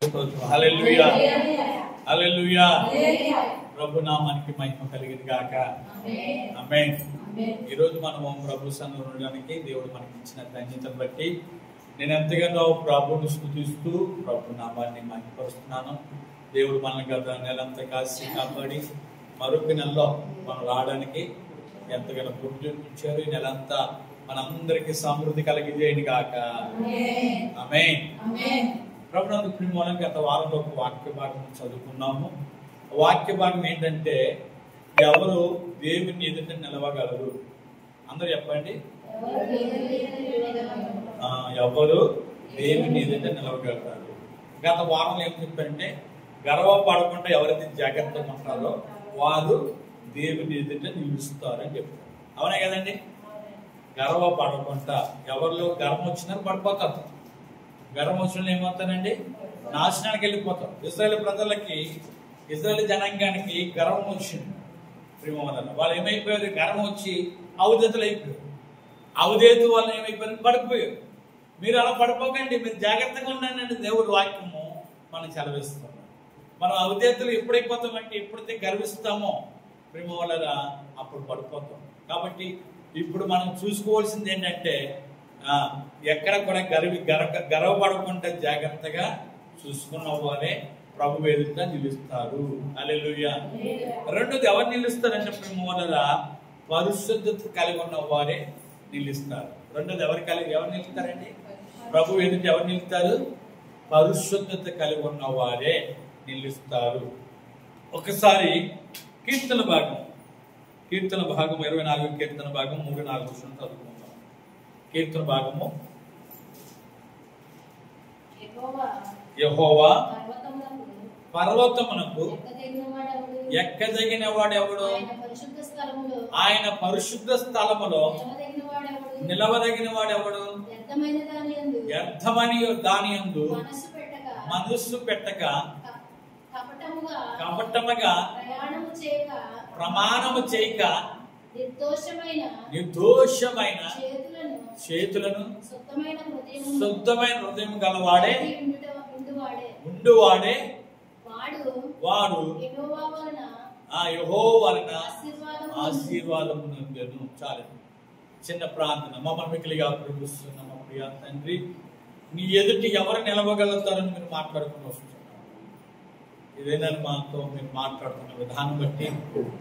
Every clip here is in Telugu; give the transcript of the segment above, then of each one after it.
హల్లెలూయా హల్లెలూయా. ప్రభు నామానికి మహిమ కలిగింది గాక. ఆమేన్. ఈరోజు మనము ప్రభు సన్నిధిలో ఉండడానికి దేవుడు మనకి ఇచ్చిన ధన్యతను బట్టి నేను ఎంతగానో ప్రభువుని స్తుతిస్తూ ప్రభు నామాన్ని మహిమపరుస్తున్నాను. దేవుడు మనల్ని గత నెలంతా కాసి కాపాడి మరొక నెలలో మనం రావడానికి ఎంతగానో కృప చూపించారు. ఈ నెలంతా మనందరికీ సమృద్ధి కలిగించేయండి గాక. ఆమేన్. ప్రభునందు ప్రియమైన గత వారంలో ఒక వాక్య భాగం చదువుకున్నాము. వాక్య భాగం ఏంటంటే, ఎవరు దేవుని ఎదుట నిలవగలరు? అందరూ చెప్పండి. ఎవరు దేవుని ఎదుట నిలవగలుగుతారు? గత వారంలో ఏం చెప్పారంటే, గర్వపడకుండా ఎవరైతే జాగ్రత్తగా ఉంటారో వారు దేవుని ఎదుట నిలుస్తారు అని చెప్పారు. అవునా కదండి? గర్వపడకుండా ఎవరిలో గర్వం వచ్చినారు పడిపోతారు. గర్వం వచ్చిన ఏమవుతానండి? నాశనానికి వెళ్ళిపోతారు. ఇశ్రాయేలు ప్రజలకి, ఇశ్రాయేలు జనాంగానికి గర్వం వచ్చింది. ప్రేమ వాళ్ళు ఏమైపోయారు? గర్వం వచ్చి అవధేతలు అయిపోయారు. అవధేతు వాళ్ళు ఏమైపోయారు? పడిపోయారు. మీరు అలా పడిపోకండి, మీరు జాగ్రత్తగా ఉండండి. దేవుడి వాక్యము మనం సెలవిస్తాం. మనం అవధేతలు ఎప్పుడైపోతామంటే, ఎప్పుడైతే గర్విస్తామో ప్రేమ వల్ల అప్పుడు పడిపోతాం. కాబట్టి ఇప్పుడు మనం చూసుకోవాల్సింది ఏంటంటే, ఎక్కడ కూడా గర్వపడకుండా జాగ్రత్తగా చూసుకున్న వారే ప్రభు ఎదుట నిలుస్తారు. హల్లెలూయా. రెండోది ఎవరు నిలుస్తారంటే ప్రేమ వల్ల పరిశుద్ధత కలిగి ఉన్న వారే నిలుస్తారు. రెండోది ఎవరు నిలుస్తారండి? ప్రభు ఎదుట ఎవరు నిలుస్తారు? పరిశుద్ధత కలిగి ఉన్న వారే నిలుస్తారు. ఒకసారి కీర్తన భాగం 24 కీర్తన భాగం 3-4 చదువుకుందాం. కీర్తన భాగము. యెహోవా పర్వతమునకు ఎక్కదగిన వాడెవడు? ఆయన పరిశుద్ధ స్థలములో నిలవదగిన వాడెవడు? వ్యర్థమని దాని యందు మనస్సు పెట్టక కపటముగా ప్రమాణము చేయక నిర్దోషమైన చేతులను శుద్ధమైన హృదయం గలవాడే ఉండువాడే వాడు యెహోవా వలన ఆశీర్వాదము నందెను. చాలు. చిన్న ప్రార్థన. మమ్మల్ని మిక్కిలిగా ప్రేమిస్తున్న మా ప్రియ తండ్రి, నీ ఎదుటి ఎవరు నిలవగలుగుతారని మీరు మాట్లాడుకుని వస్తున్నారు. ఇదేనా మాతో మీరు మాట్లాడుతున్న విధానం బట్టి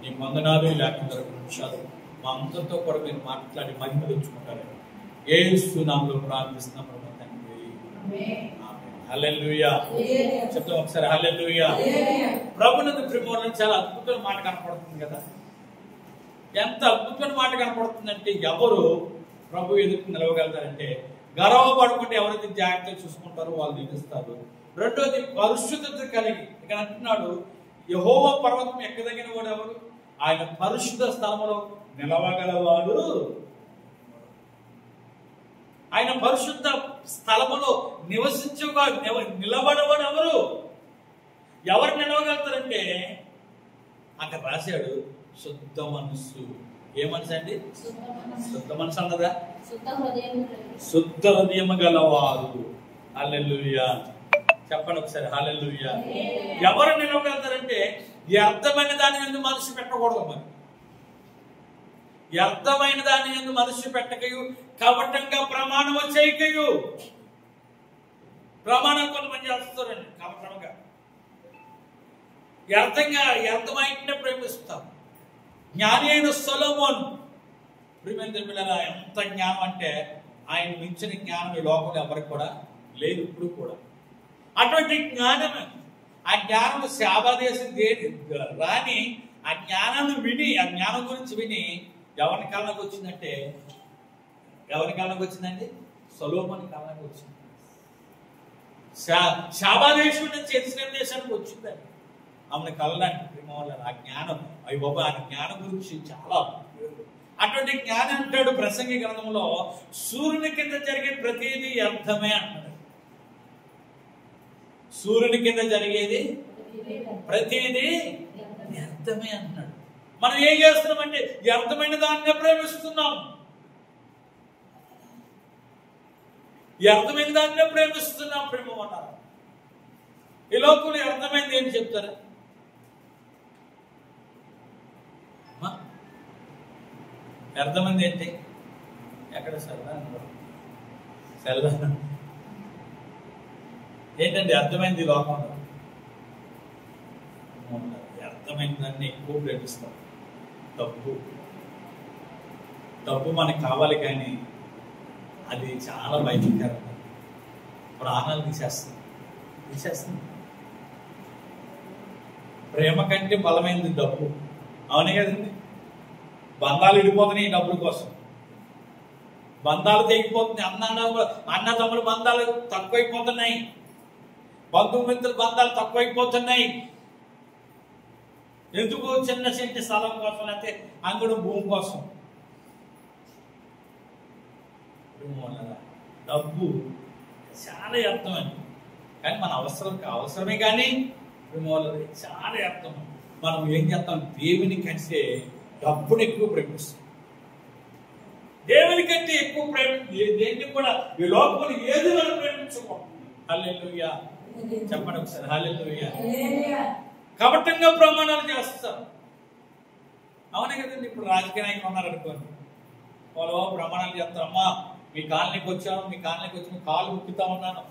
నీ వందనాలు. లేకుండా నిమిషాలు మా అందరితో కూడా మీరు మాట్లాడి మహిమ తెచ్చుకుంటారు. యేసు నామములో ప్రార్థిస్తున్నాం తండ్రి. హల్లెలూయా. చెప్తాం ఒకసారి హల్లెలూయా. ప్రభునందు ప్రేమలో చాలా అద్భుతమైన మాట కనపడుతుంది కదా. ఎంత అద్భుతమైన మాట కనపడుతుందంటే, ఎవరు ప్రభు ఎదురు నిలవగలుగుతారంటే, గర్వపడకుండా ఎవరైతే జాగ్రత్తగా చూసుకుంటారో వాళ్ళు నిలుస్తారు. రెండోది పరిశుద్ధత కలిగి. ఇక్కడ అంటున్నాడు, యెహోవా పర్వతం ఎక్కదగిన వాడు ఎవరు? ఆయన పరిశుద్ధ స్థలములో నిలవగలవాడు. ఆయన పరిశుద్ధ స్థలములో నివసించుగా నిలబడవాడు ఎవరు? ఎవరు నిలవగలుగుతారంటే, అక్కడ రాశాడు శుద్ధ మనస్సు. ఏ మనసు అండి? శుద్ధ మనసు అన్నదా? శుద్ధ హృదయం గలవారు. హల్లెలూయా. చెప్పండి ఒకసారి హల్లెలూయా. ఎవరు నిలవగలుగుతారంటే, వ్యర్థమైన దాని యందు మనసు పెట్టకూడదు. మరి వ్యర్థమైన దాని యందు మనసు పెట్టకయు, కపటంగా ప్రమాణము చేయకయు. ప్రమాణం కొంతమంది చేస్తారండి కపటంగా. వ్యర్థమైన ప్రేమిస్తాం. జ్ఞాని అయిన సొలొమోను ప్రియమైన ఎంత జ్ఞానం అంటే, ఆయన మించిన జ్ఞానం ఈ లోకంలో ఎవరికి కూడా లేదు, ఇప్పుడు కూడా. అటువంటి జ్ఞానమే, ఆ జ్ఞానం శాపదేశం రాని ఆ జ్ఞానాన్ని విని, ఆ జ్ఞానం గురించి విని ఎవరి కాలంలోకి వచ్చిందంటే, ఎవరి కాలంలోకి వచ్చిందండి? సొలొమోను కాలంలోకి వచ్చింది. శాపదేశం నుంచి ఇశ్రాయేలు దేశానికి వచ్చిందండి ఆమె కళ్ళండి. ప్రేమ వల్ల ఆ జ్ఞానం, అయ్యి బాబా, ఆ జ్ఞానం గురించి చాలా. అటువంటి జ్ఞానం అంటాడు ప్రసంగి గ్రంథంలో, సూర్యుని కింద జరిగే ప్రతిదీ వ్యర్థమే అంటాడు. సూర్యుని కింద జరిగేది ప్రతిదీ వ్యర్థమే అంటున్నాడు. మనం ఏం చేస్తున్నామంటే, వ్యర్థమైన దాన్నే ప్రేమిస్తున్నాం. వ్యర్థమైన దాన్నే ప్రేమిస్తున్నాం. ప్రేమ అన్నారు. ఈ లోకంలో వ్యర్థమైంది ఏంటి చెప్తారా? వ్యర్థమైంది ఏంటి? ఎక్కడ సెల్లా ఏంటండి అర్థమైంది? లోకంలో అర్థమైన దాన్ని ఎక్కువ ప్రేమిస్తాం. డబ్బు మనకు కావాలి, కానీ అది చాలా భయంకరం. ప్రాణాలు తీసేస్తుంది. ప్రేమ కంటే బలమైనది డబ్బు. అవునే కదండి? బంధాలు విడిపోతున్నాయి ఈ డబ్బుల కోసం. బంధాలు తెగిపోతున్నాయి. అన్నదమ్ముల బంధాలు తక్కువైపోతున్నాయి. బంధుమిత్రుల బంధాలు తక్కువైపోతున్నాయి. ఎందుకు? చిన్న సెంటి స్థలం కోసం, లేకపోతే అంగుడు భూమి కోసం. డబ్బు చాలా అర్థమని, కానీ మన అవసరమే, కానీ చాలా అర్థం. మనం ఏం చేస్తాం? దేవుని కంటే డబ్బుని ఎక్కువ ప్రేమిస్తాం. దేవుని కంటే ఎక్కువ దేన్ని కూడా ఈ లోపల ఏది మనం ప్రేమించుకోం. హల్లెలూయా చెప్పండి ఒకసారి. హల్లెలూయా. కపటంగా ప్రమాణాలు చేస్తారు. అవునే కదండి? ఇప్పుడు రాజకీయ నాయకులు ఉన్నారనుకోండి, వాళ్ళు ప్రమాణాలు చేస్తారు. అమ్మా మీ కాలనీకి వచ్చాను, మీ కాలు ముక్కుతా ఉన్నాను,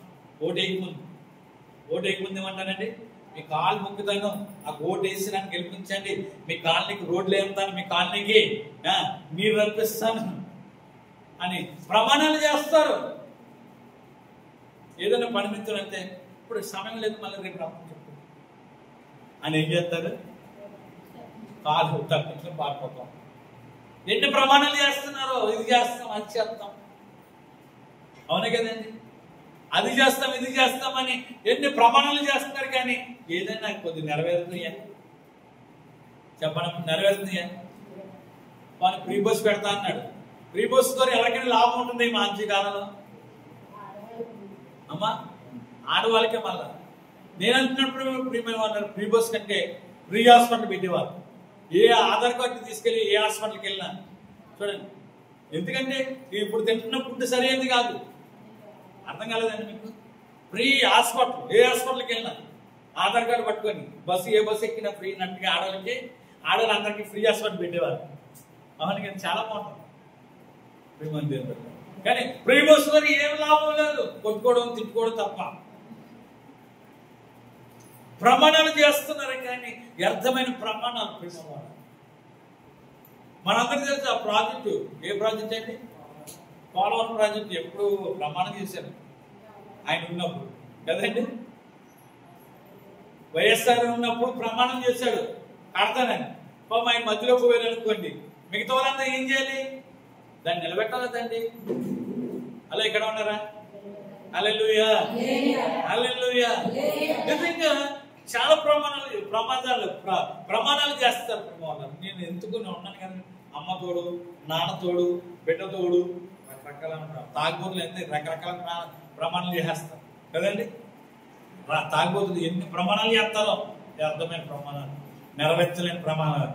ఓటేయకముందు ఏమంటానండి? మీ కాలు ముక్కుతాను, నాకు ఓటు వేసి నన్ను గెలిపించండి, మీ కాలనీకి రోడ్లు వేస్తాను, మీ కాలనీకి నీరు రప్పిస్తాను అని ప్రమాణాలు చేస్తారు. ఏదైనా పనిమిత్రులంటే ఇప్పుడు సమయం లేదు, మళ్ళీ రేపు రమ్మని చెప్పు అని ఏం చేస్తారు? కాలు తప్పించుకొని పారిపోతాం. ఎన్ని ప్రమాణాలు చేస్తున్నారో, ఇది చేస్తాం, అది చేస్తాం. అవునే కదండి? అది చేస్తాం, ఇది చేస్తామని ఎన్ని ప్రమాణాలు చేస్తున్నారు, కానీ ఏదైనా కొద్ది నెరవేరుతున్నాయా? చెప్పండి, నెరవేరుతున్నాయా? వాళ్ళు ఫ్రీ బస్ పెడతా అన్నాడు. ఫ్రీ బస్ ద్వారా ఎవరికైనా లాభం ఉంటుంది ఈ మంచి కాలంలో? అమ్మా ఆడవాళ్ళకే. మళ్ళా నేను అంటున్నప్పుడు ప్రియమైన వాళ్ళు ఫ్రీ బస్ కంటే ఫ్రీ హాస్పిటల్ పెట్టేవారు. ఏ ఆధార్ కార్డు తీసుకెళ్ళి ఏ హాస్పిటల్కి వెళ్ళినా చూడండి. ఎందుకంటే ఇప్పుడు తింటున్న ఫుడ్ సరైనది కాదు. అర్థం కాలేదండి మీకు? ఫ్రీ హాస్పిటల్, ఏ హాస్పిటల్కి వెళ్ళినా ఆధార్ కార్డు పట్టుకొని ఏ బస్సు ఎక్కినా ఫ్రీ నట్టుగా ఆడవాళ్ళందరికీ ఫ్రీ హాస్పిటల్ పెట్టేవారు. అవును కానీ చాలా బాగుంటుంది కానీ ఫ్రీ బస్సు మరి ఏం లాభం లేదు, కొట్టుకోవడం తిట్టుకోవడం తప్ప. ప్రమాణాలు చేస్తున్నారు, కానీ వ్యర్థమైన ప్రమాణాలు. మనందరికీ తెలుసు ఆ ప్రాజెక్టు. ఏ ప్రాజెక్ట్ అండి? పోలవరం ప్రాజెక్టు. ఎప్పుడు ప్రమాణం చేశారు ఆయన ఉన్నప్పుడు కదండి? వైఎస్ఆర్ ఉన్నప్పుడు ప్రమాణం చేశాడు కడతానని. ఆయన మధ్యలో పోయారు అనుకోండి, మిగతా వాళ్ళంతా ఏం చేయాలి? దాన్ని నిలబెట్టాలండి. అలా ఇక్కడ ఉన్నారా? హల్లెలూయా, హల్లెలూయా. నిజంగా చాలా ప్రమాణాలు చేస్తారు. నేను ఎందుకు ఉన్నాను కానీ అమ్మ తోడు, నాన్న తోడు, బిడ్డ తోడు, రకరకాల తాగుబోతులు ఎంత రకరకాల ప్రమాణాలు చేసేస్తారు కదండి? తాగుబోతులు ఎన్ని ప్రమాణాలు చేస్తారో, అర్థమైన ప్రమాణాలు, నెరవేర్చలేని ప్రమాణాలు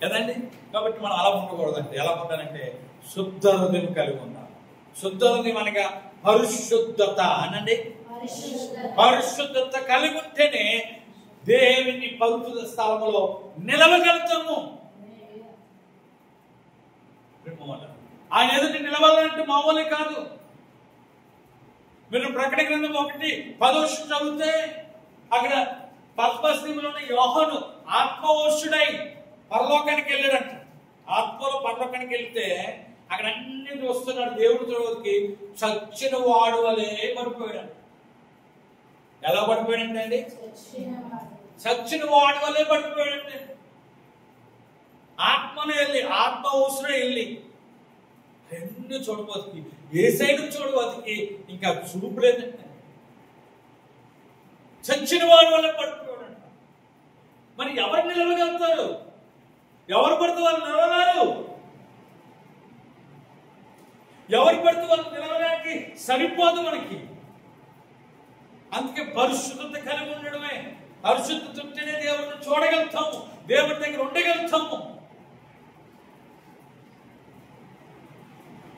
కదండి. కాబట్టి మనం అలా ఉండకూడదంటే ఎలా ఉండాలంటే శుద్ధ హృదయం కలిగి ఉండాలి. శుద్ధ హృదయం అనగా పరిశుద్ధత అనండి. పరిశుద్ధత కలిగి ఉంటేనే దేవుని పవిత్ర స్థలములో నిలవగలుగుతాము. ఆయన ఎదుటి నిలవాలంటే మామూలే కాదు. మీరు ప్రకటన గ్రంథం 1:10 చదివితే అక్కడ పద్మశ్రీలోని యోహాను ఆత్మవశుడై పరలోకానికి వెళ్ళాడంట. ఆత్మలో పరలోకానికి వెళ్తే అక్కడ అన్ని చూస్తున్నాడు. దేవుడు చూడకి చచ్చిన వాడు వలే పడిపోయాడు. ఎలా పడిపోయాడంటే అండి? చచ్చిన వాడు వలే పడిపోయాడంటే. ఆత్మను వెళ్ళి ఆత్మవశుడై వెళ్ళి అన్ని చూడబోతుకి, ఏ సైడ్ చూడబోతుకి ఇంకా చూపు లేదంటే చచ్చిన వాడు వల్ల పడిపోయాడంట. మరి ఎవరు నిలవగలుగుతారు? ఎవరు పడితే వాళ్ళు నిలవలేరు. ఎవరు పడితే వాళ్ళు నిలవడానికి సరిపోదు మనకి. అందుకే పరిశుద్ధత కలిగి ఉండడమే. పరిశుద్ధత ఉంటేనే దేవుడిని చూడగలుగుతాము, దేవుడి దగ్గర ఉండగలుగుతాము.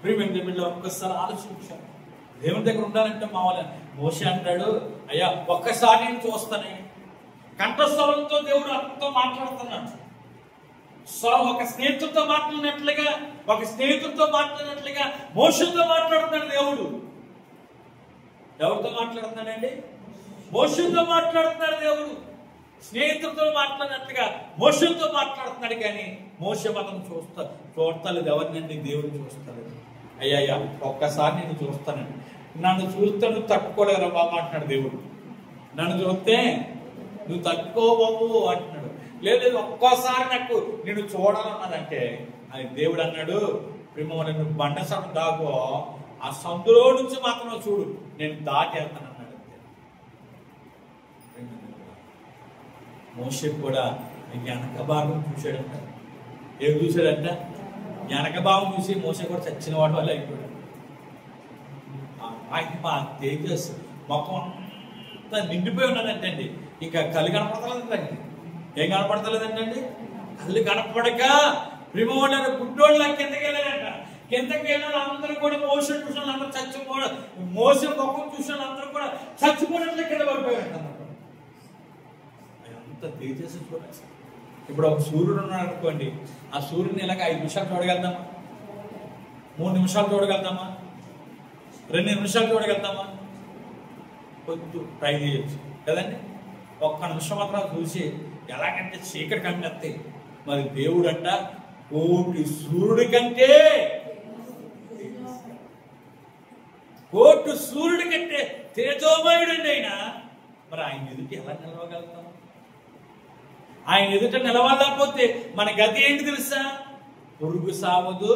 ప్రియమైన దేవుళ్ళో ఒక్కసారి ఆలోచించాను. దేవుని దగ్గర ఉండాలంటే మామూలు మోషే అంటాడు, అయ్యా ఒక్కసారి నేను చూస్తానే. కంఠస్వరంతో దేవుడు అతనితో మాట్లాడుతున్నాడు. ఒక స్నేహితుడితో మాట్లాడినట్లుగా మోషేతో మాట్లాడుతున్నాడు దేవుడు. ఎవరితో మాట్లాడుతున్నాడండి? మోషేతో మాట్లాడుతున్నాడు దేవుడు. స్నేహితులతో మాట్లాడినట్లుగా మోషేతో మాట్లాడుతున్నాడు. కానీ మోషే మాత్రం చూడలేదు ఎవరినండి? దేవుడు చూస్తాడు. అయ్యా ఒక్కసారి నేను చూస్తానండి, నన్ను చూస్తే నువ్వు తట్టుకోలేరా బాబు అంటున్నాడు దేవుడు. నన్ను చూస్తే నువ్వు తట్టుకోబాబు అంటున్నాడు. లేదు ఒక్కోసారి నాకు నేను చూడాలన్నదంటే అది దేవుడు అన్నాడు, ప్రేమ నువ్వు బండ సందు దాగో, ఆ సందులో నుంచి మాత్రం చూడు, నేను దాటేస్తాను అన్నాడు. మోషే కూడా వెనక భాగం చూశాడంట. ఏం చూశాడంట? వెనక భాగం చూసి మోషే కూడా చచ్చిన వాడు వల్ల అయిపోయాడు. మా తేజస్ మొత్తం అంతా నిండిపోయి ఉన్నదంటండి. ఇంకా కళ్ళు కనపడతలేదండి. ఏం కనపడతలేదంటండి? కళ్ళు కనపడక ప్రిమోళ్ళని గుడ్డోళ్ళ కిందకి వెళ్ళారంట. కిందకి వెళ్ళిన అందరూ కూడా మోస చూసిన అందరూ చచ్చిపోవడం, మోస ముఖం చూసిన అందరూ కూడా చచ్చిపోవడంలో కింద పడిపోయారంట. అంత తేజస్సు చూడాలి. ఇప్పుడు ఒక సూర్యుడు ఉన్నాడు అనుకోండి, ఆ సూర్యుని ఇలాగ 5 నిమిషాలు చూడగలుగుతామా? 3 నిమిషాలు చూడగలుగుతామా? 2 నిమిషాలు చూడగలుగుతామా? కొద్ది ట్రై చేయొచ్చు కదండి. ఒక్క నిమిషం మాత్రం చూసి ఎలాగంటే చీకటి కంటే, మరి దేవుడు అంట కోటి సూర్యుడి కంటే తేజోమయుడండి ఆయన. మరి ఆయన ఎదుటి ఎలా నిలవగలుగుతాం? ఆయన ఎదుట నిలవలేకపోతే మన గతి ఏంటి తెలుసా? పురుగు సావదు,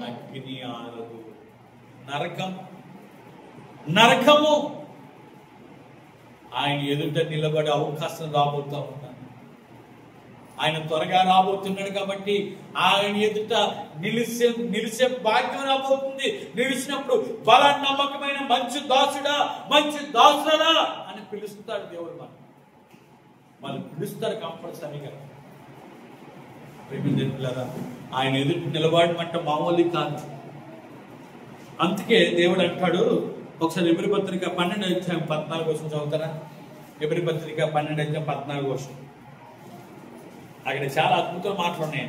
అగ్ని ఆరదు, నరకము. ఆయన ఎదుట నిలబడే అవకాశం రాబోతా ఉన్నాను. ఆయన త్వరగా రాబోతున్నాడు కాబట్టి ఆయన ఎదుట నిలిచే భాగ్యం రాబోతుంది. నిలిచినప్పుడు బల నమ్మకమైన మంచి దాసుడా, మంచి దాసుడా అని పిలుస్తాడు దేవుడు. వాళ్ళు పిలుస్తారు కంపల్సరీగా. ఆయన ఎదుటి నిలబడమంటే మామూలు కాదు. అందుకే దేవుడు అంటాడు, ఒకసారి ఎబ్రీ పత్రిక 12:14 చదువుతారా? ఎబ్రీ పత్రిక 12:14. అక్కడ చాలా అద్భుతమైన మాటలు ఉన్నాయి.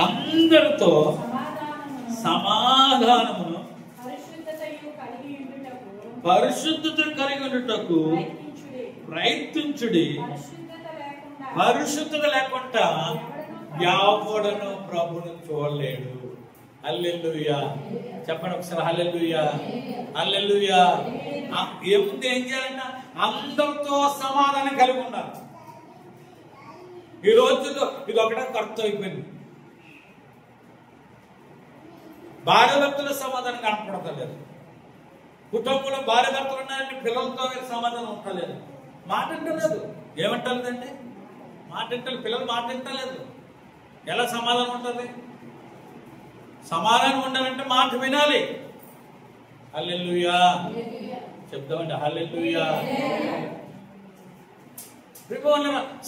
అందరితో సమాధానమును పరిశుద్ధత కలిగి ఉండుటకు ప్రయత్నించుడి. పరిశుద్ధత లేకుండా ఎవడను ప్రభువును చూడలేడు. హల్లెలూయా చెప్పండి ఒకసారి. హల్లెలూయా, హల్లెలూయా. ఏముంది? ఏం చేయాలంట? అందరితో సమాధానం కలిగి ఉండాలి. ఈ రోజుల్లో ఇది ఒకటే ఖర్చు అయిపోయింది. భార్య భర్తల సమాధానం కనపడతలేదు. కుటుంబంలో భార్య భర్తలు ఉన్నారంటే పిల్లలతో సమాధానం ఉండలేదు. మాట వింటలేదు. ఏమంటలేదండి? మాట వింటలేదు. పిల్లలు మాట వింటలేదు. ఎలా సమాధానం ఉంటుంది? సమాధానం ఉండాలంటే మాట వినాలి. హల్లెలూయా చెప్తామండి. హల్లెలూయా.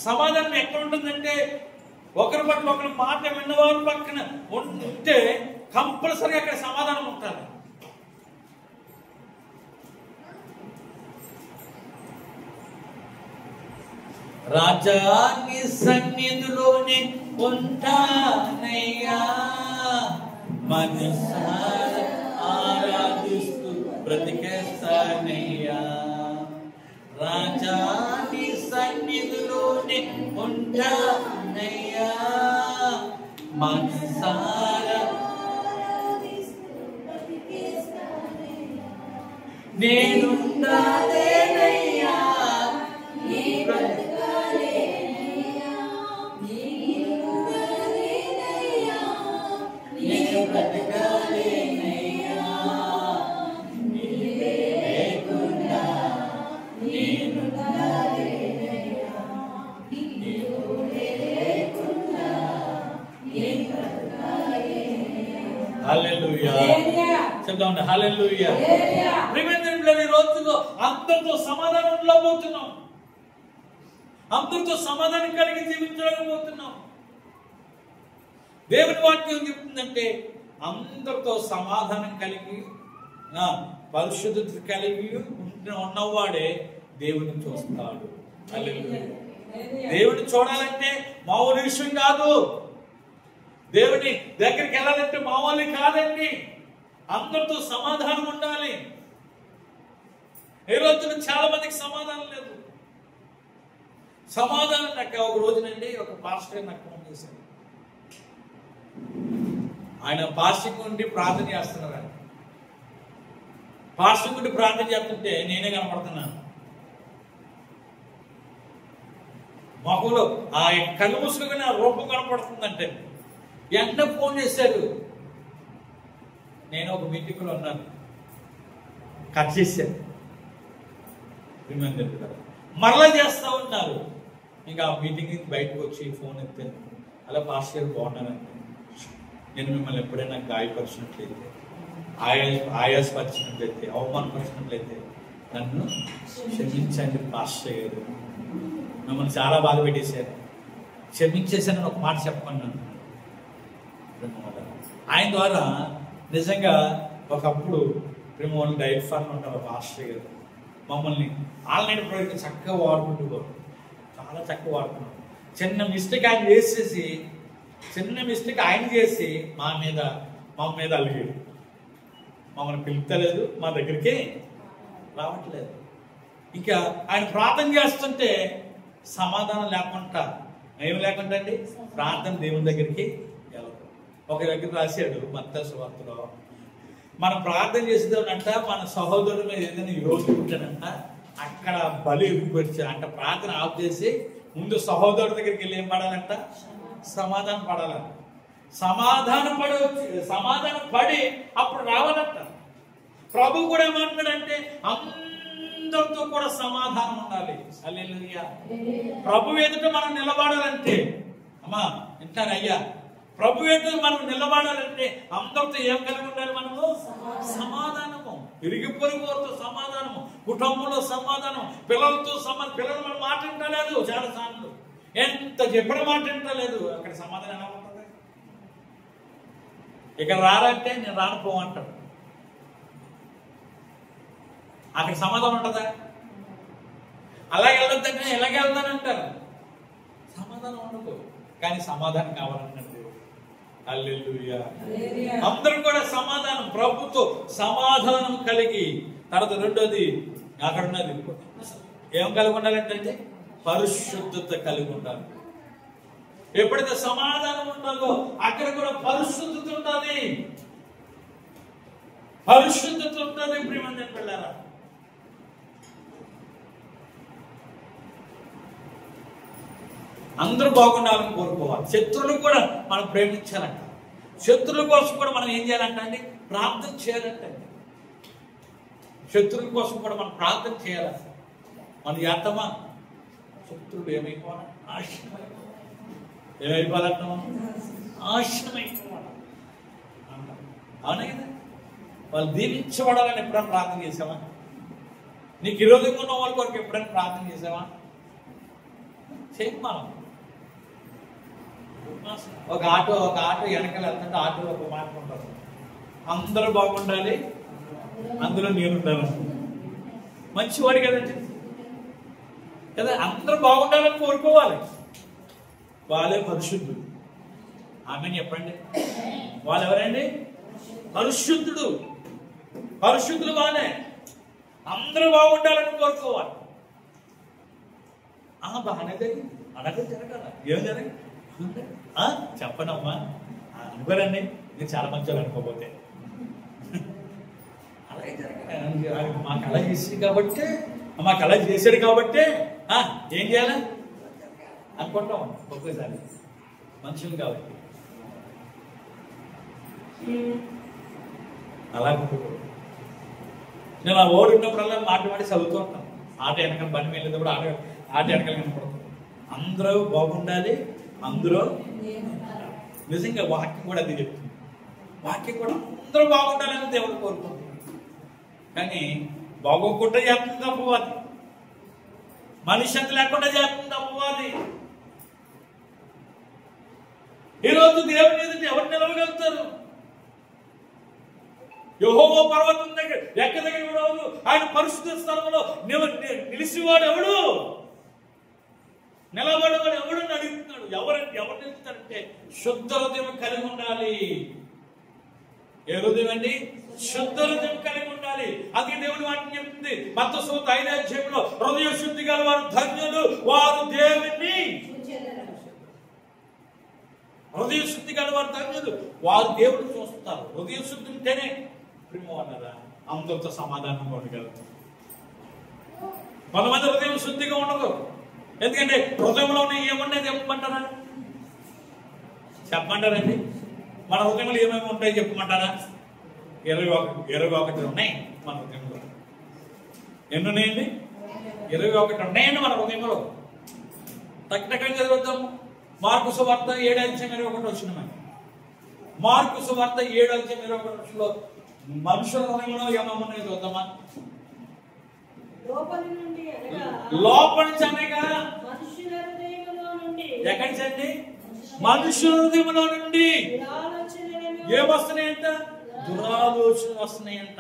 సమాధానం ఎక్కడ ఉంటుందంటే ఒకరి పట్ల ఒకరి మాట విన్నవారు పక్కన ఉంటే కంపల్సరీ అక్కడ సమాధానం ఉంటుంది. రాజాని సన్నిధిలోనే ఉంటానయ్యా, మనసారా ఆరాధిస్తూ బ్రతికేస్తానయ్యా. రాజాని సన్నిధిలోనే ఉంటానయ్యా, మనసారా నేనుండాలేనయ్యా, నీ బ్రతకాలేనయ్యా, నేను బ్రతకాలేనయ్యా, నీవే లేకుండా నేనుండాలేనయ్యా, నీవే లేకుండా నేను బ్రతకాలేనయ్యా. హల్లెలూయా చెప్తామండి. హల్లెలూయా. ఈ రోజులో అందరితో సమాధానం ఉండబోతున్నాం. అందరితో సమాధానం కలిగి జీవించలేకపోతున్నాం. దేవుని వాక్యం ఏం చెప్తుందంటే అందరితో సమాధానం కలిగి పరిశుద్ధత కలిగి ఉన్నవాడే దేవుని చూస్తాడు. హల్లెలూయా. దేవుని చూడాలంటే మామూలు విషయం కాదు. దేవుని దగ్గరికి వెళ్ళాలంటే మామూలు కాదండి. అందరితో సమాధానం ఉండాలి. ఈ రోజున చాలా మందికి సమాధానం లేదు. సమాధానం ఒక రోజునండి ఒక పాస్టర్ నాకు ఫోన్ చేశాడు. ఆయన పాస్టింగ్ ఉండి ప్రార్థన చేస్తున్నారు. పాస్టింగ్ ఉండి ప్రార్థన చేస్తుంటే నేనే కనపడుతున్నాను. మొహంలో ఆ కళ్ళు మూసుకుని ఆ రూపం కనపడుతుందంటే వెంటనే ఫోన్ చేశారు. నేను ఒక మీటింగ్లో ఉన్నాను, కట్ చేశాను. మరలా చేస్తా ఉన్నారు. ఇంకా ఆ మీటింగ్ బయటకు వచ్చి ఫోన్ ఎత్తాను. అలా పాస్టర్ గారు బాగున్నారంటే, నేను మిమ్మల్ని ఎప్పుడైనా గాయపరిచినట్లయితే, ఆయాసపరిచినట్లయితే, అవమానపరిచినట్లయితే నన్ను క్షమించండి పాస్టర్ గారు, మిమ్మల్ని చాలా బాధ పెట్టేశారు, క్షమించేశానని ఒక మాట చెప్పమన్నాను. ఆయన ద్వారా నిజంగా ఒకప్పుడు ప్రేమోళ్ళు డైట్ ఫార్మ్ ఉంటారు పాస్టర్ గారు, మమ్మల్ని ఆన్లైన్ ప్రోడక్ట్ చక్కగా వాడుకుంటూ చాలా చక్కగా వాడుకున్నాం. చిన్న మిస్టేక్ ఆయన చేసి మా మీద అలిగాడు. మమ్మల్ని పిలుస్తలేదు, మా దగ్గరికి రావట్లేదు. ఇంకా ఆయన ప్రార్థన చేస్తుంటే సమాధానం లేకుండా, ఏం లేకుండా అండి, ప్రార్థన దేవుని దగ్గరికి వెళ్ళదు. ఒక దగ్గర రాశాడు మత్తయి సువార్తలో, మనం ప్రార్థన చేసేదంట మన సహోదరుల మీద ఏదైనా యోచన ఉంటేనంట అక్కడ బలి ఎగుపరిచారు అంట. ప్రార్థన ఆఫ్ చేసి ముందు సహోదరుడి దగ్గరికి వెళ్ళి ఏం పడాలంట, సమాధానం పడాలంట. సమాధానం పడి అప్పుడు రావాలంట. ప్రభు కూడా ఏమంటున్నాడంటే అందరితో కూడా సమాధానం ఉండాలి. హల్లెలూయా. ప్రభు ఎదుట మనం నిలబడాలంటే, అమ్మా వింటారు అయ్యా, ప్రభు ఎదుట మనం నిలబడాలంటే అందరితో ఏం కలిగి ఉండాలి? మనము సమాధానము, ఇరుగు పొరుగు వారితో సమాధానము, కుటుంబంలో సమాధానం, పిల్లలతో పిల్లలు మనం మాట వింటలేదు. చాలా సార్లు ఎంత చెప్పిన మాట వింటలేదు. అక్కడ సమాధానం ఎలా ఉంటుంది? ఇక్కడ రారంటే నేను రానుపోమంటాడు. అక్కడ సమాధానం ఉంటుందా? అలాగే వెళ్ళొద్దంటే ఎలాగే వెళ్తానంటారు. సమాధానం ఉండదు. కానీ సమాధానం కావాలన్నాడు దేవుడు. హల్లెలూయా. అందరూ కూడా సమాధానం, ప్రభుతో సమాధానం కలిగి. తర్వాత రెండోది అక్కడ ఉన్నది ఏం కలిగి ఉండాలంటే పరిశుద్ధత కలిగి ఉండాలి. ఎప్పుడైతే సమాధానం ఉంటుందో అక్కడ కూడా పరిశుద్ధత ఉంటుంది. పరిశుద్ధత ఉంటుంది. ప్రియమైన పిల్లరా, అందరూ బాగుండాలని కోరుకోవాలి. శత్రువులు కూడా మనం ప్రేమించాలంట. శత్రువుల కోసం కూడా మనం ఏం చేయాలంట అండి? ప్రార్థన చేయాలంట. శత్రువుల కోసం కూడా మనం ప్రార్థన చేయాలంట. మన యాతమా శత్రువులు ఏమైపోవాలి? ఏమైపోవాలంట? నాశనమైపోవాలి. అవునా కదా? వాళ్ళు దీవించబడాలని ఎప్పుడైనా ప్రార్థన చేసావా? నీకు విరోధంగా ఉన్న వాళ్ళ కొరకు ఎప్పుడైనా ప్రార్థన చేసావా? చేయండి. మనం ఒక ఆటో వెనకాల వెళ్తుంటే ఆటోలో ఒక మాట ఉంటారు, అందరూ బాగుండాలి, అందులో నేను ఉండాలి. మంచివాడు కదండి కదా, అందరూ బాగుండాలని కోరుకోవాలి. వాళ్ళే పరిశుద్ధుడు. ఆమె చెప్పండి, వాళ్ళు ఎవరండి? పరిశుద్ధుడు. పరిశుద్ధులు వాళ్ళే. అందరూ బాగుండాలని కోరుకోవాలి. బాగానే జరిగింది, అలాగే జరగాల. ఏం జరిగింది చెప్పనమ్మా అనుకోరండి, మీరు చాలా మంచి వాళ్ళు అనుకోకపోతే. అలాగే జరగాలి. మాకు అలా చేశాడు కాబట్టి ఏం చేయాలి అనుకుంటాం ఒకేసారి, మనుషులు కాబట్టి. అలా నేను ఆ ఓడి ఉన్నప్పుడల్లా మాటి చదువుతూ ఉంటాను. ఆట వెనకాల బండి వెళ్ళేటప్పుడు ఆట వెనకాల కనపడుతుంది. అందరూ బాగుండాలి, అందరూ. నిజంగా వాక్యం కూడా అది చెప్తుంది. వాక్యం కూడా అందరూ బాగుండాలని దేవుడు కోరుకుంటుంది. కానీ బాగోకుండా చేస్తుంది తప్పు. మనుష్యత లేకుండా చేస్తుంది అపవాది. ఈరోజు దేవుని ఎదుట ఎవరు నిలవగలుగుతారు? యెహోవా పర్వతం దగ్గర ఎక్కదగిన ఆయన పరిశుద్ధ స్థలంలో నిలిచివాడు ఎవడు? నిలబడవాడు ఎవడు అడుగుతున్నాడు. ఎవరు నిలుస్తారంటే శుద్ధ హృదయం కలిగి ఉండాలి. ఏ హృదయం అండి? శుద్ధ హృదయం కలిగి ఉండాలి. అందుకే దేవుడు వాటిని చెప్తుంది మత్తయి సువార్త 5వ అధ్యాయంలో, హృదయ శుద్ధి గల వారు ధన్యులు, వారు దేవుని. హృదయ శుద్ధి గల వారు ధన్యులు, వారు దేవుడిని చూస్తారు. హృదయ శుద్ధి ఉంటేనే ప్రేమ అన్నారా అందరితో సమాధానంగా ఉండగలుగుతారు. కొంతమంది హృదయం శుద్ధిగా ఉండదు. ఎందుకంటే హృదయంలో ఏమున్నాయి చెప్పమంటారా? చెప్పమంటారండి? మన హృదయంలో ఏమేమి ఉంటాయి చెప్పమంటారా? 21 ఉన్నాయి మన హృదయంలో. ఎన్ని ఉన్నాయండి? 21 ఉన్నాయండి మన హృదయంలో. తగ్గ చదువుతాం. మార్కు సువార్త 7వ అధ్యాయం 21 వచ్చిన మార్కు సువార్త 7వ అధ్యాయం 21 వచ్చిలో మనుషుల హృదయంలో ఏమేమున్నాయో చూద్దామా? లోపలి నుంచి అనగా ఎక్కడి నుంచి అండి? మనుషుల హృదయంలో నుండి ఏమొస్తున్నాయంట? దురాలోచన వస్తున్నాయంట.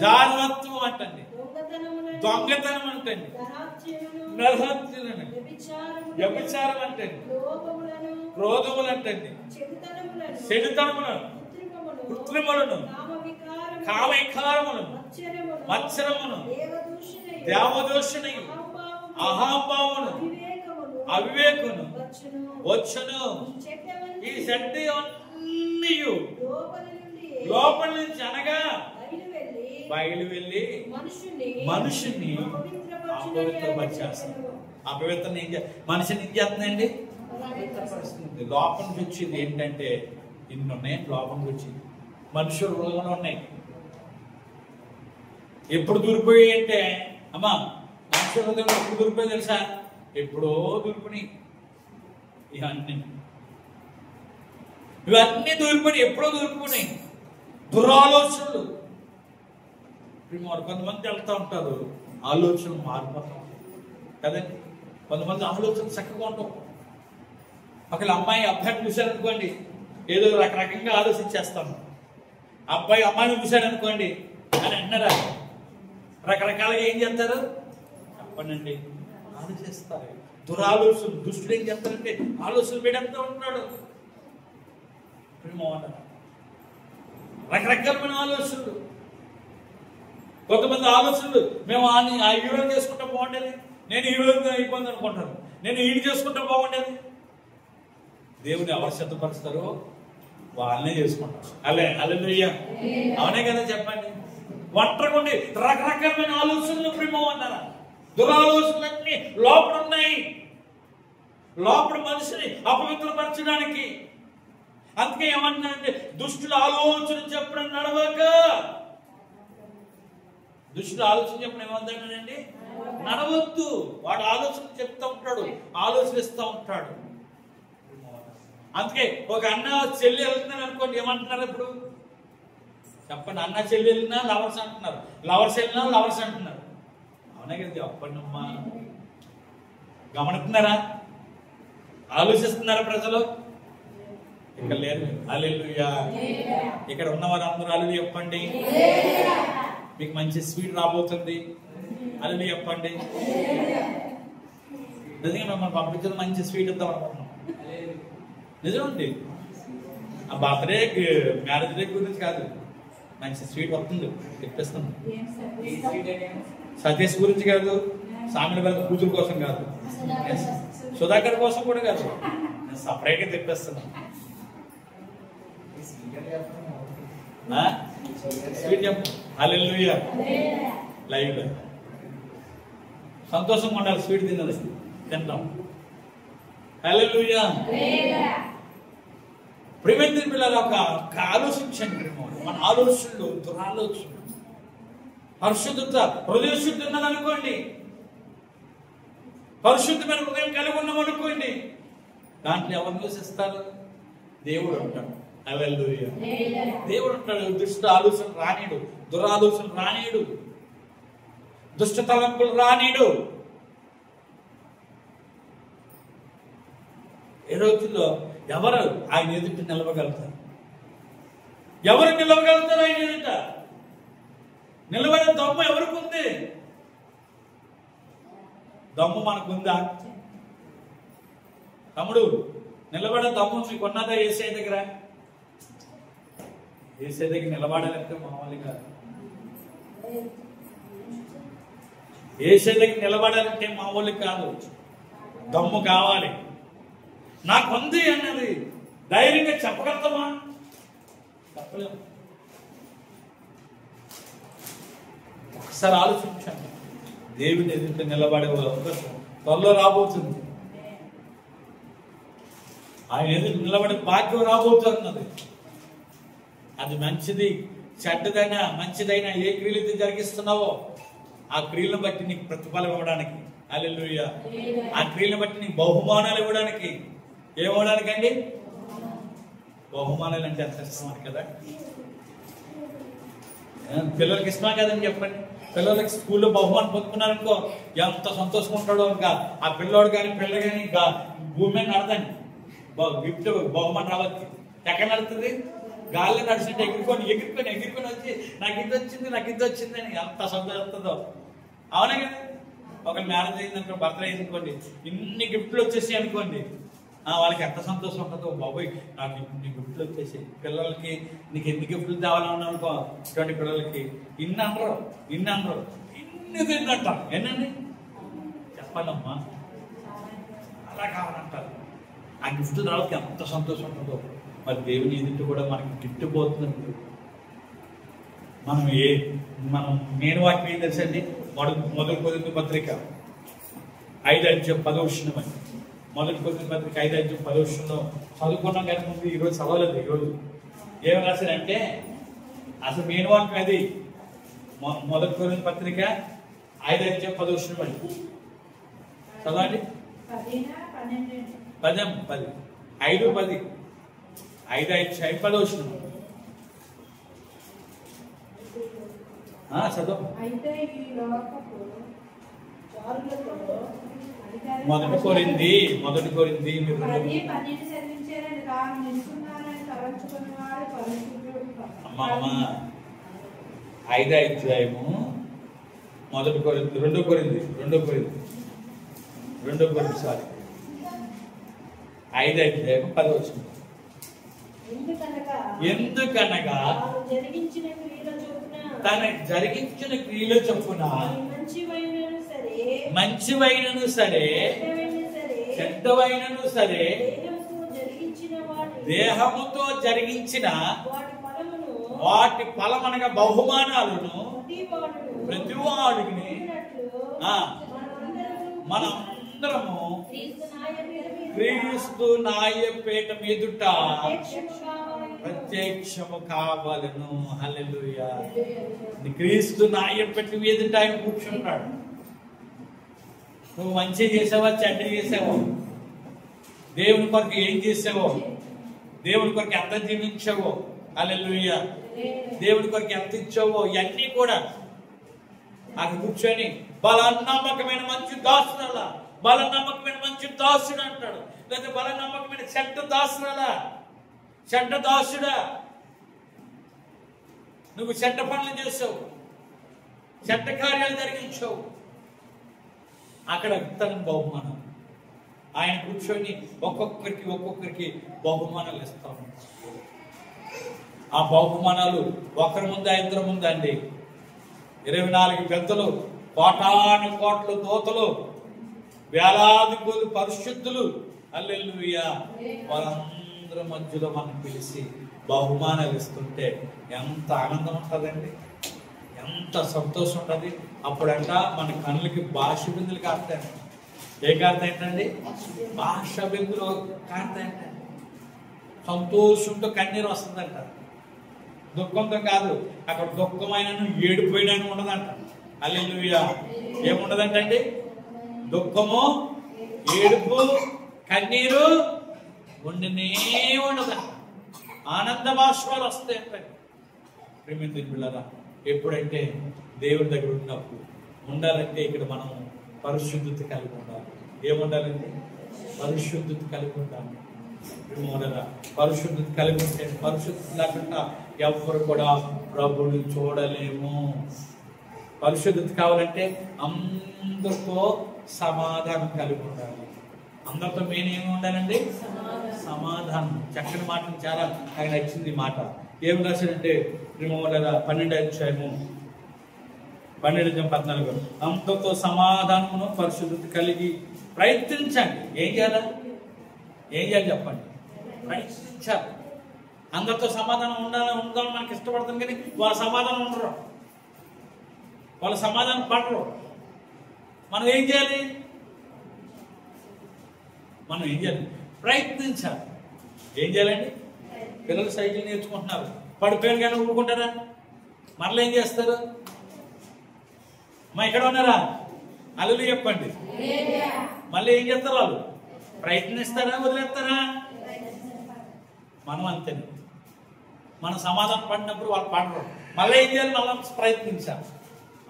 జారత్వం అంటండి, దొంగతనం అంటండి, వ్యభిచారం అంటండి, క్రోధములు అంటండి, చెడుతనములను, కృత్రిములను, కామవికారములను, మత్సరమును, దేవదూషణయు, అహంభావమును, అవివేకును వచ్చును. ఈ శక్తి అన్నీ లోపల నుంచి అనగా బయలు వెళ్ళి మనుషుని అపవిత్రపరిచేస్తాడు. అపవిత్రం మనిషిని ఏం చేస్తుందండి? లోపల నుంచి వచ్చింది ఏంటంటే ఇన్ని ఉన్నాయి. లోపల నుంచి వచ్చింది మనుషుల హృదయంలో ఉన్నాయి. ఎప్పుడు దూరిపోయి అంటే అమ్మా మనుషుల హృదయంలో ఎప్పుడు దూరిపోయి తెలుసా? ఎప్పుడో దూరిపోయి ఇవన్నీ దూరిపోయి ఎప్పుడో దూరిపోయినాయి. దురాలోచనలు. కొంతమంది వెళ్తా ఉంటారు, ఆలోచనలు మారిపోతాం కదండి. కొంతమంది ఆలోచనలు చక్కగా ఉంటాం. ఒకళ్ళ అమ్మాయి అబ్బాయిని చూశారనుకోండి, ఏదో రకరకంగా ఆలోచించేస్తాము. అబ్బాయి అమ్మాయిని చూశాడనుకోండి అని అన్నారా రకరకాలుగా ఏం చేస్తారు చెప్పండి? ఆలోచిస్తారు. దురాలోచనలు. దుష్టుడు ఏం చేస్తారంటే ఆలోచనలు పెడుతూ ఉంటాడు. రకరకాలమైన ఆలోచనలు. కొంతమంది ఆలోచనలు, మేము ఆ హీరో చేసుకుంటే బాగుండేది, నేను హీరోగా అయిపోయింది అనుకుంటాను, నేను ఈడు చేసుకుంటే బాగుండేది. దేవుని ఎవరు సిద్ధపరుస్తారో వాళ్ళనే చేసుకుంటారు. హల్లెలూయా. అవునే కదా చెప్పండి. ఒంటరిగా రకరకాలమైన ఆలోచనలు ప్రేమ అన్నారా? దురాలోచనలన్నీ లోపల ఉన్నాయి. లోపల మనిషిని అపవిత్రపరచడానికి. అందుకే ఏమన్నారంటే దుష్టుల ఆలోచన చెప్పడం నడవక. దుష్టుల ఆలోచన చెప్పడం ఏమంటాడండి? నడవద్దు. వాడు ఆలోచన చెప్తా ఉంటాడు, ఆలోచిస్తూ ఉంటాడు. అందుకే ఒక అన్న చెల్లి వెళ్తున్నాను అనుకోండి, ఏమంటున్నారు ఇప్పుడు చెప్పండి? అన్న చెల్లి వెళ్ళినా లవర్స్ అంటున్నారు, లవర్స్ వెళ్ళినా లవర్స్ అంటున్నారు. అవునా కదా? చెప్పండమ్మా, గమనిస్తున్నారా? ఆలోచిస్తున్నారా ప్రజలు? ఇక్కడ లేరు. హల్లెలూయా. ఇక్కడ ఉన్నవారు అందరూ హల్లెలూయా చెప్పండి. మీకు మంచి స్వీట్ రాబోతుంది. హల్లెలూయా చెప్పండి. నిజంగా మిమ్మల్ని పంపించడం మంచి స్వీట్ ఇద్దాం అనుకుంటున్నాం. నిజమండి. ఆ బర్త్డే మ్యారేజ్ డే గురించి కాదు, మంచి స్వీట్ వస్తుంది తెప్పిస్తాను. సతీష్ గురించి కాదు, సామిల గారి కూతురు కోసం కాదు, సుధాకర్ కోసం కూడా కాదు, నేను సపరేట్గా తెప్పిస్తున్నాను. స్వీట్ చెప్పు. హల్లెలూయా. లైవ్ లో సంతోషంగా ఉండాలి. స్వీట్ తింటాం. హల్లెలూయా. ప్రియమైన పిల్లలు, ఒక ఆలోచించండి. మన ఆలోచనలు దురాలోచనలు. పరిశుద్ధత, హృదయ శుద్ధి ఉన్నదనుకోండి, పరిశుద్ధమైన హృదయం కలిగి ఉన్నాం అనుకోండి, దాంట్లో ఎవరు నివసిస్తారు? దేవుడు ఉంటాడు. హల్లెలూయా. దేవుడు ఉంటాడు. దుష్ట ఆలోచన రానీడు, దురాలోచన రానీడు. దుష్ట తలంపులు రానీడు. ఏ రోజుల్లో ఎవరు ఆయన ఎదుట నిలవగలుగుతారు? ఎవరు నిలవగలుగుతారు ఆయన ఎదుట? నిలబడే దమ్ము ఎవరికి ఉంది? దమ్ము మనకుందా? తమ్ముడు, నిలబడే దమ్ము మీకు ఉన్నదా? యేసయ్య దగ్గర, యేసయ్య దగ్గర నిలబడాలంటే మామూలుగా, యేసయ్య దగ్గర నిలబడాలంటే మామూలు కాదు, దమ్ము కావాలి. నాకుంది అన్నది ధైర్యంగా చెప్పగలుగుతామా? చెప్పలేము. ఒకసారి ఆలోచించండి. దేవుని ఎదుట నిలబడే అవకాశం త్వరలో రాబోతుంది. ఆయన ఎదుట నిలబడే భాగ్యం రాబోతున్నది. అది మంచిది చెడ్డదైనా మంచిదైనా ఏ క్రియలు జరిగిస్తున్నావో ఆ క్రియలను బట్టి నీకు ప్రతిఫలం ఇవ్వడానికి, హల్లెలూయా, ఆ క్రియలను బట్టి నీకు బహుమానాలు ఇవ్వడానికి. ఏమవడానికి అండి? బహుమానాలు అంటే ఎంత ఇష్టం కదా. పిల్లలకి ఇష్టమా కదండి చెప్పండి. పిల్లలకి స్కూల్లో బహుమానం పొందుకున్నారనుకో ఎంత సంతోషంగా ఉంటాడో. ఇంకా ఆ పిల్లోడు కానీ పిల్ల కానీ ఇంకా భూమి మీద నడదండి. గిఫ్ట్ బహుమానం రావచ్చు. ఎక్కడ నడుతుంది? గాల్లో నడిచినట్టు ఎగురుకొని ఎగురుకొని ఎగురుకొని వచ్చి నాకు ఇది వచ్చింది నాకు ఇది వచ్చింది అని ఎంత సంతోషిస్తుందో. అవునా కదా? ఒక మ్యారేజ్ అయిందనుకో, బర్త్డే అయిందనుకోండి, ఇన్ని గిఫ్ట్లు వచ్చేసాయి అనుకోండి, వాళ్ళకి ఎంత సంతోషం ఉంటుందో. బాబోయ్ నాకు ఇన్ని గిఫ్ట్లు వచ్చేసాయి. పిల్లలకి నీకు ఎన్ని గిఫ్ట్లు తేవాలన్నా అనుకో, ఇటువంటి పిల్లలకి ఇన్ని అనరు ఇన్ని తిందంటారు. ఏంటండి చెప్పాలమ్మా, అలా కావాలంటారు. ఆ గిఫ్ట్ రావడానికి ఎంత సంతోషం ఉంటుందో. మరి దేవుని ఎదుట కూడా మనకి గిఫ్ట్ పోతుంది. మనం నేను వాక్యం ఏం తెలుసండి? మొదటి కొరింథీ పత్రిక 5:10 అని. మొదటి కొరింథీ పత్రిక 5:10 చదువుకున్నాం కానీ ముందు ఈరోజు చదవలేదు. ఈరోజు ఏం రాశారంటే అసలు మెయిన్ వాక్యం అది. మొదటి కొరింథీ పత్రిక 5:10 అని చదవండి. 10 5:10 5:10 చదువు. మొదటి కోరింది అమ్మమ్మ 5వ అధ్యాయము మొదటి కోరింది 2 కోరింది 5వ అధ్యాయము 10 ఎందుకనగా తన జరిగించిన క్రియల చొప్పున మంచివైనను సరే చెడ్డవైనను సరే దేహముతో జరిగించిన వాటి ఫలమనగా బహుమానాలను ప్రతివాడిని మనందరము క్రీస్తు న్యాయపీఠ మీదుట ప్రత్యక్షము కావాలను. హల్లెలూయా. క్రీస్తు న్యాయపీఠ మీదుట ఆయన కూర్చుంటాడు. నువ్వు మంచి చేసావా చెడ్డ చేసావో, దేవుని కొరకు ఏం చేసావో, దేవుని కొరకు ఎంత జీవించావో, హల్లెలూయా, దేవుని కొరకు ఎంత ఇచ్చావో, ఇవన్నీ కూడా అక్కడ కూర్చొని బలనమ్మకమైన మంచి దాసురాలా, బలనమ్మకమైన మంచి దాసుడు అంటాడు. లేదా బలనమ్మకమైన చెడ్డ దాసురాలా, చెడ్డ దాసుడా, నువ్వు చెడ్డ పనులు చేసావు, చెడ్డ కార్యాలు జరిగించావు, అక్కడ తన బహుమానం. ఆయన కూర్చొని ఒక్కొక్కరికి బహుమానాలు ఇస్తాము. ఆ బహుమానాలు ఒకరి ముందు ఇద్దరు ముందు అండి. 24 పెద్దలు, కోటాను కోట్ల దూతలు, వేలాది కొద్ది పరిశుద్ధులు, హల్లెలూయా, వాళ్ళందరి మధ్యలో మనం పిలిచి బహుమానాలు ఇస్తుంటే ఎంత ఆనందం ఉంటుందండి, ఎంత సంతోషం ఉంటుంది. అప్పుడంట మన కళ్ళకి భాష బిందులు కాస్తాయండి. ఏ కాస్తాయంటండి? భాష బిందులు కాస్తాయంటండి. సంతోషంతో కన్నీరు వస్తుందంట. దుఃఖంతో కాదు. అక్కడ దుఃఖమైన ఏడిపోయడానికి ఉండదంట. హల్లెలూయా. ఏముండదంటండి? దుఃఖము, ఏడుపు, కన్నీరు ఉండనే ఉండదంట. ఆనంద బాష్పాలు వస్తాయంటండి. ప్రేమించిన పిల్లరా, ఎప్పుడంటే దేవుడి దగ్గర ఉన్నప్పుడు, ఉండాలంటే ఇక్కడ మనం పరిశుద్ధత కలిగి ఉండాలి. ఏముండాలంటే పరిశుద్ధత కలిగి ఉండాలి. పరిశుద్ధత కలిగి ఉంటే పరిశుద్ధత లేకుండా ఎవరు కూడా ప్రభువుని చూడలేము. పరిశుద్ధత కావాలంటే అందరితో సమాధానం కలిగి ఉండాలి. అందరితో మెయిన్ ఏమి ఉండాలండి? సమాధానం. చక్కని మాట, చాలా నాకు నచ్చింది ఈ మాట. ఏం రాశాడంటే 12:14 అందరితో సమాధానమును పరిశుద్ధత కలిగి ప్రయత్నించండి. ఏం చేయాలి చెప్పండి? ప్రయత్నించాలి. అందరితో సమాధానం ఉండాలని మనకి ఇష్టపడతాం, కానీ వాళ్ళ సమాధానం ఉండరు, వాళ్ళ సమాధానం పడరు. మనం ఏం చేయాలి? ప్రయత్నించాలి. ఏం చేయాలండి? పిల్లలు సైకిల్ నేర్చుకుంటున్నారు, పడిపోయాను కానీ ఊరుకుంటారా? మరలా ఏం చేస్తారు? మా ఇక్కడ ఉన్నారా? అల్లు చెప్పండి. మళ్ళీ ఏం చేస్తారు? వాళ్ళు ప్రయత్నిస్తారా, వదిలేస్తారా? మనం అంతే. మనం సమాధానం పడినప్పుడు వాళ్ళు పడరు. మళ్ళీ ఏం చేయాలి? మళ్ళీ ప్రయత్నించాలి.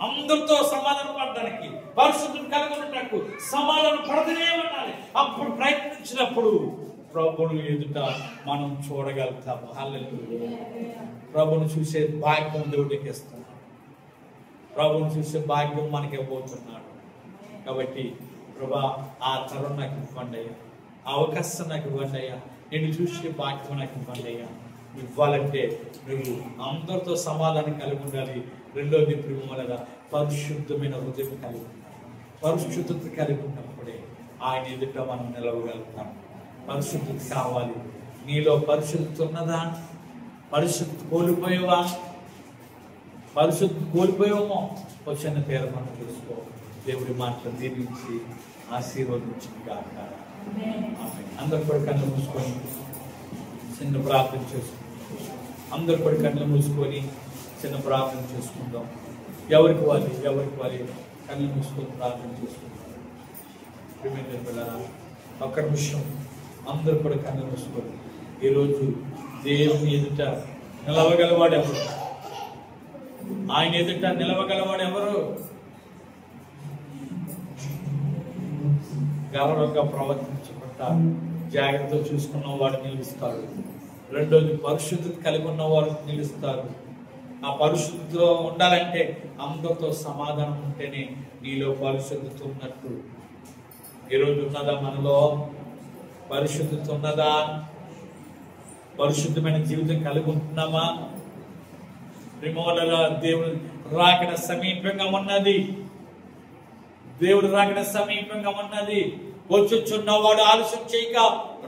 అందరితో సమాధానం పడడానికి, పరిశుద్ధం కలుగునట్టు సమాధానం పడతనే ఉండాలి. అప్పుడు ప్రయత్నించినప్పుడు ప్రభువుని ఎదుట మనం చూడగలుగుతాం. హల్లెలూయా. ప్రభువుని చూసే భాగ్యం దేవుడికి ఇస్తున్నాడు. ప్రభువుని చూసే భాగ్యం మనకి ఇవ్వబోతున్నాడు. కాబట్టి ప్రభా, ఆ తరం నాకు ఇవ్వండి అయ్యా, ఆ అవకాశం నాకు ఇవ్వండి అయ్యా, నేను చూసే భాగ్యం నాకు ఇవ్వండి అయ్యా. ఇవ్వాలంటే నువ్వు అందరితో సమాధానం కలిగి ఉండాలి. రెండోది ప్రియమైన పరిశుద్ధమైన హృదయం కలిగి ఉండాలి. పరిశుద్ధత కలిగి ఉన్నప్పుడే ఆయన ఎదుట మనం నిలవగలుగుతాం. పరిశుద్ధత కావాలి. నీలో పరిశుద్ధత ఉన్నదా? పరిశుద్ధత కోల్పోయావా? పరిశుద్ధత కోల్పోయామో వచ్చిన పేరు మనం చూసుకో. దేవుడి మాటలు దీవించి ఆశీర్వదించింది కాక. అందరు కూడా కళ్ళు మూసుకొని చిన్న ప్రార్థన చేసుకుంటాం. అందరు కూడా కళ్ళు మూసుకొని చిన్న ప్రార్థన చేసుకుందాం. ఎవరికి వాళ్ళు కళ్ళు మూసుకొని ప్రార్థన చేసుకుంటాం. ఒక్క నిమిషం అందరు కూడా కళ్ళు మూసుకొని ఈరోజు దేవుని ఎదుట నిలవగలవాడు ఎవరు? ఆయన ఎదుట నిలవగలవాడు ఎవరు? గౌరవంగా ప్రవర్తించకుండా జాగ్రత్తగా చూసుకున్న వాడు నిలుస్తాడు. రెండోది పరిశుద్ధత కలిగి ఉన్నవాడు నిలుస్తారు. ఆ పరిశుద్ధతలో ఉండాలంటే అందరితో సమాధానం ఉంటేనే నీలో పరిశుద్ధత ఉన్నట్టు. ఈరోజు ఉన్నదా మనలో పరిశుద్ధత? ఉన్నదా? పరిశుద్ధమైన జీవితం కలిగి ఉంటున్నామా? దేవుడు రాకడ సమీపంగా ఉన్నది. దేవుడు రాకడ సమీపంగా ఉన్నది. వచ్చుచున్నవాడు ఆలస్యం చేయక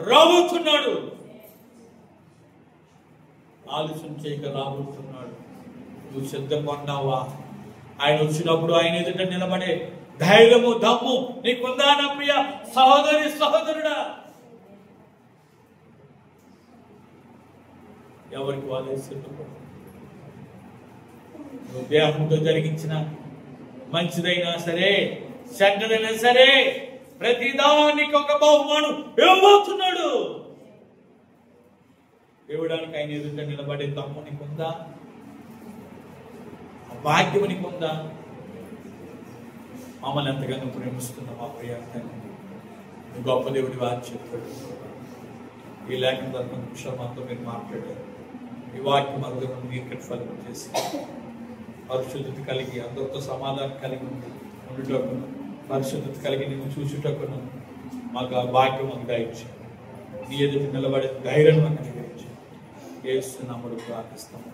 రాబోతున్నాడు. ఆలస్యం చేయక రాబోతున్నాడు. నువ్వు సిద్ధంగా ఉన్నావా? ఆయన వచ్చినప్పుడు ఆయన ఎదుట నిలబడే ధైర్యము, దమ్ము నీకుందా నా ప్రియ సహోదరి, సహోదరుడా? ఎవరికి వాళ్ళే సిద్ధపడు. నువ్వు దేహంతో జరిగించిన మంచిదైనా సరే, చెడ్డదైనా సరే, ప్రతిదానికి ఒక బహుమానం ఇవ్వబోతున్నాడు. ఇవ్వడానికి ఆయన ఎదుట నిలబడే దమ్ము నీకుందా? భాగ్యం నీకుందా? మమ్మల్ని ఎంతగానో ప్రేమిస్తున్నా మా ప్రియాన్ని గొప్ప దేవుడి వారు చెప్పాడు. ఈ లేఖన తరఫున క్షమాతో మీరు మాట్లాడారు. ఈ వాక్యం అందరూ మీరు ఫలం చేసి పరిశుద్ధత కలిగి అందరితో సమాధానం కలిగి ఉండుటకును, పరిశుద్ధత కలిగి నేను చూసుటకును మాకు ఆ భాగ్యం మాకు దయచేయండి. నీ ఎదుటి నిలబడే ధైర్యం మాకు అనుగ్రహించండి. యేసు నామములో ప్రార్థిస్తాము.